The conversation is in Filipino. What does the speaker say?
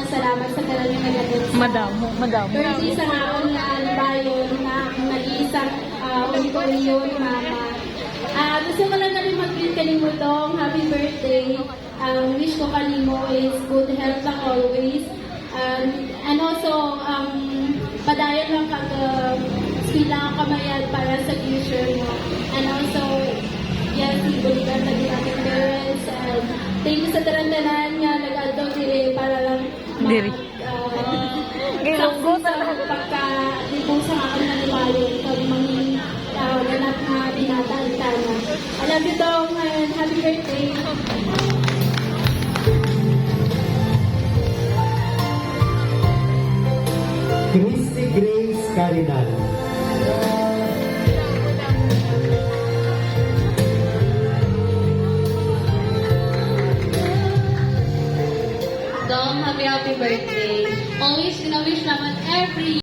salamat sa kanyang nagalit. Madam. Birthday sa ngaon na bayon na nag-iisang unicorn mama. Gusto ko lang na rin mag-greet kanimo tong happy birthday. Wish ko kanimo is good health lang always. And also, padayon lang speed lang ang kamayan para sa future mo. And also, yes, ibulikan sa ating parents. And thank you sa tarantanan nga nag-adult dili para lang Diri. sakto sa pagka-libong sa akin na nilayon pag mga ganap na binataan-tana. I love you, Dong, and happy birthday. Christy Grace Caridad. Dong, happy birthday. Always, wish naman every